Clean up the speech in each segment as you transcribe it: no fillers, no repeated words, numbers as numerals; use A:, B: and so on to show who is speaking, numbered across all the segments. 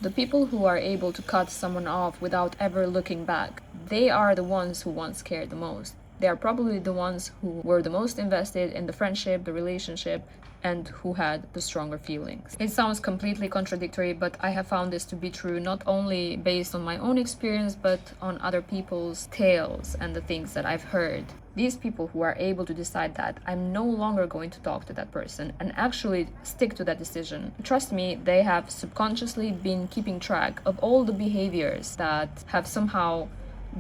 A: The people who are able to cut someone off without ever looking back, they are the ones who once cared the most. They are probably the ones who were the most invested in the friendship, the relationship, and who had the stronger feelings. It sounds completely contradictory, but I have found this to be true not only based on my own experience, but on other people's tales and the things that I've heard. These people who are able to decide that I'm no longer going to talk to that person and actually stick to that decision, trust me, they have subconsciously been keeping track of all the behaviors that have somehow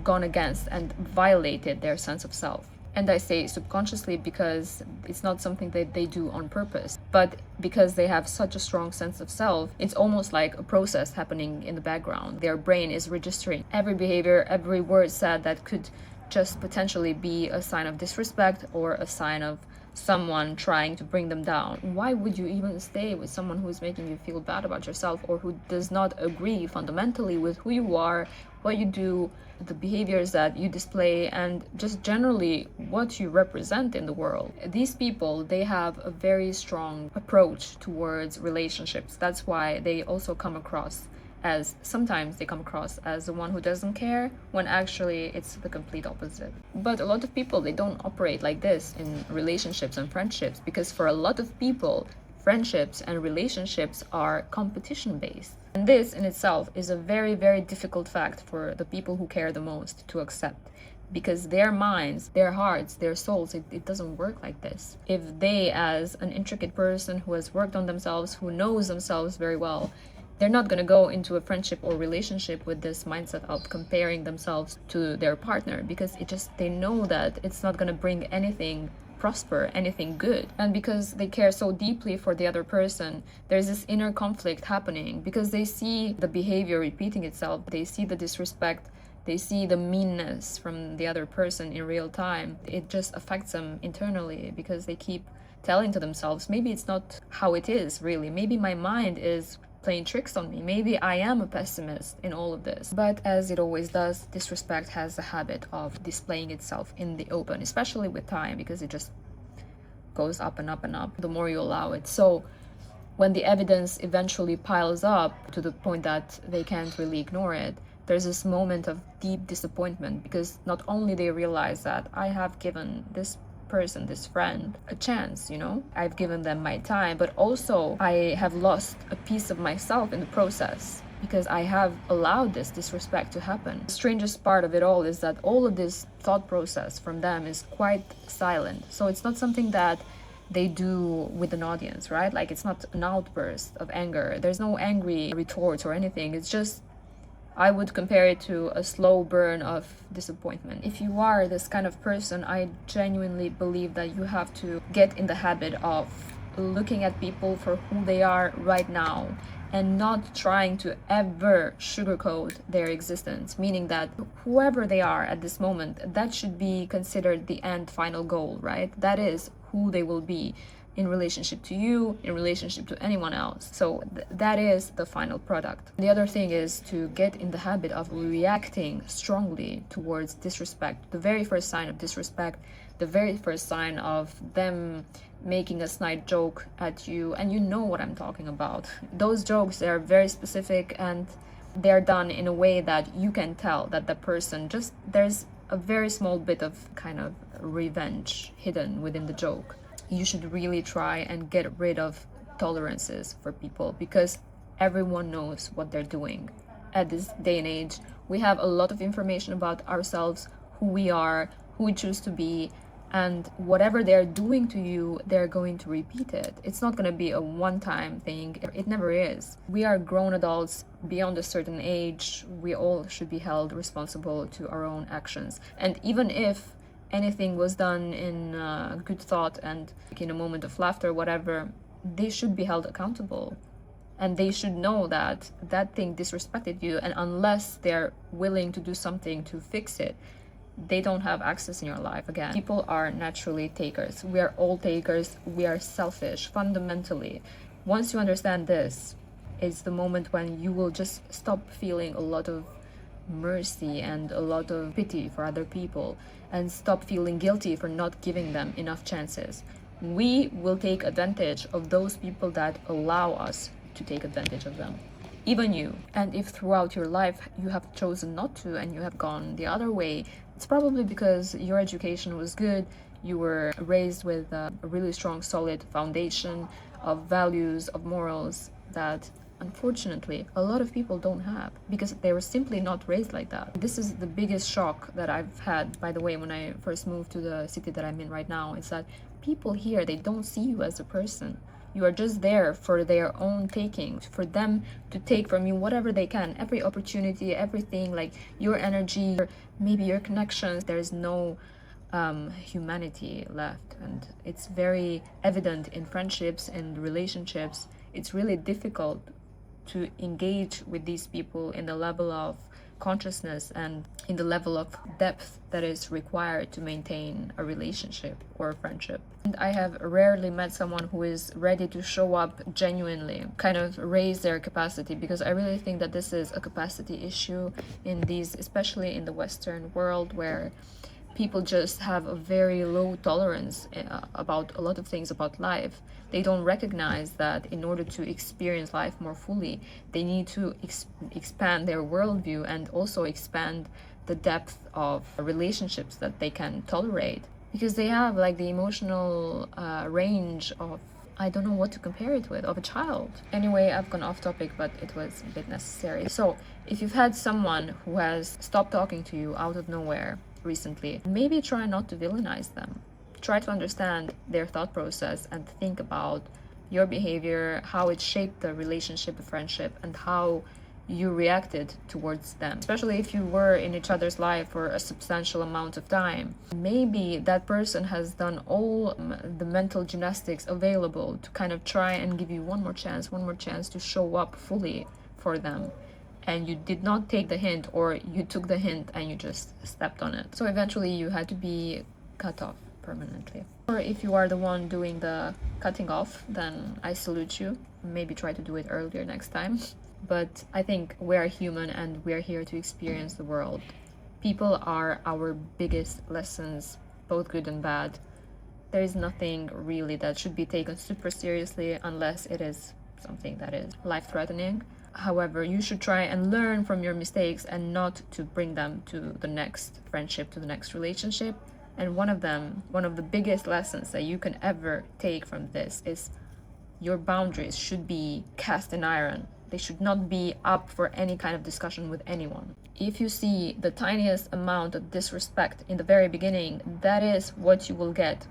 A: gone against and violated their sense of self. And I say subconsciously because it's not something that they do on purpose, but because they have such a strong sense of self, it's almost like a process happening in the background. Their brain is registering every behavior, every word said that could just potentially be a sign of disrespect or a sign of someone trying to bring them down. Why would you even stay with someone who is making you feel bad about yourself or who does not agree fundamentally with who you are, what you do, the behaviors that you display, and just generally what you represent in the world? These people, they have a very strong approach towards relationships. That's why they also come across as sometimes they come across as the one who doesn't care, when actually it's the complete opposite. But a lot of people, they don't operate like this in relationships and friendships, because for a lot of people, friendships and relationships are competition based. And this in itself is a very, very difficult fact for the people who care the most to accept, because their minds, their hearts, their souls, it doesn't work like this. If they, as an intricate person who has worked on themselves, who knows themselves very well, they're not going to go into a friendship or relationship with this mindset of comparing themselves to their partner, because they know that it's not going to bring anything prosper, anything good. And because they care so deeply for the other person, there's this inner conflict happening, because they see the behavior repeating itself, they see the disrespect, they see the meanness from the other person in real time. It just affects them internally, because they keep telling to themselves, maybe it's not how it is really, maybe my mind is playing tricks on me, maybe I am a pessimist in all of this. But as it always does, disrespect has a habit of displaying itself in the open, especially with time, because it just goes up and up and up the more you allow it. So when the evidence eventually piles up to the point that they can't really ignore it, there's this moment of deep disappointment, because not only they realize that I have given this person, this friend, a chance, I've given them my time, but also I have lost a piece of myself in the process, because I have allowed this disrespect to happen. The strangest part of it all is that all of this thought process from them is quite silent. So it's not something that they do with an audience, right? Like, it's not an outburst of anger. There's no angry retorts or anything. It's just, I would compare it to a slow burn of disappointment. If you are this kind of person, I genuinely believe that you have to get in the habit of looking at people for who they are right now, and not trying to ever sugarcoat their existence, meaning that whoever they are at this moment, that should be considered the end final goal, right? That is who they will be in relationship to you, in relationship to anyone else. So that is the final product. The other thing is to get in the habit of reacting strongly towards disrespect. The very first sign of disrespect, the very first sign of them making a snide joke at you, and you know what I'm talking about. Those jokes, they are very specific, and they're done in a way that you can tell that the person there's a very small bit of kind of revenge hidden within the joke. You should really try and get rid of tolerances for people, because everyone knows what they're doing. At this day and age, we have a lot of information about ourselves, who we are, who we choose to be, and whatever they're doing to you, they're going to repeat it. It's not going to be a one-time thing. It never is. We are grown adults beyond a certain age. We all should be held responsible to our own actions. And even if anything was done in good thought and in a moment of laughter, whatever, they should be held accountable. And they should know that that thing disrespected you, and unless they're willing to do something to fix it, they don't have access in your life again. People are naturally takers. We are all takers. We are selfish, fundamentally. Once you understand this, it's the moment when you will just stop feeling a lot of mercy and a lot of pity for other people, and stop feeling guilty for not giving them enough chances. We will take advantage of those people that allow us to take advantage of them. even you. And if throughout your life you have chosen not to and you have gone the other way, it's probably because your education was good, you were raised with a really strong, solid foundation of values, of morals that unfortunately a lot of people don't have because they were simply not raised like that. This is the biggest shock that I've had, by the way, when I first moved to the city that I'm in right now, is that people here, they don't see you as a person. You are just there for their own taking, for them to take from you whatever they can, every opportunity, everything, like your energy, maybe your connections. There's no humanity left, and it's very evident in friendships and relationships. It's really difficult to engage with these people in the level of consciousness and in the level of depth that is required to maintain a relationship or a friendship. And I have rarely met someone who is ready to show up genuinely, kind of raise their capacity, because I really think that this is a capacity issue in these, especially in the Western world, where people just have a very low tolerance about a lot of things about life. They don't recognize that in order to experience life more fully, they need to expand their worldview and also expand the depth of relationships that they can tolerate, because they have like the emotional range of, I don't know what to compare it with, of a child. Anyway, I've gone off topic, but it was a bit necessary. So if you've had someone who has stopped talking to you out of nowhere recently, maybe try not to villainize them. Try to understand their thought process and think about your behavior, how it shaped the relationship, the friendship, and how you reacted towards them, especially if you were in each other's life for a substantial amount of time. Maybe that person has done all the mental gymnastics available to kind of try and give you one more chance to show up fully for them, and you did not take the hint, or you took the hint and you just stepped on it. So eventually you had to be cut off permanently. Or if you are the one doing the cutting off, then I salute you. Maybe try to do it earlier next time. But I think we are human and we are here to experience the world. People are our biggest lessons, both good and bad. There is nothing really that should be taken super seriously unless it is something that is life-threatening. However, you should try and learn from your mistakes and not to bring them to the next friendship, to the next relationship. And one of the biggest lessons that you can ever take from this is your boundaries should be cast in iron. They should not be up for any kind of discussion with anyone. If you see the tiniest amount of disrespect in the very beginning, that is what you will get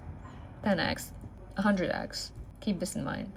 A: 10x, 100x. Keep this in mind.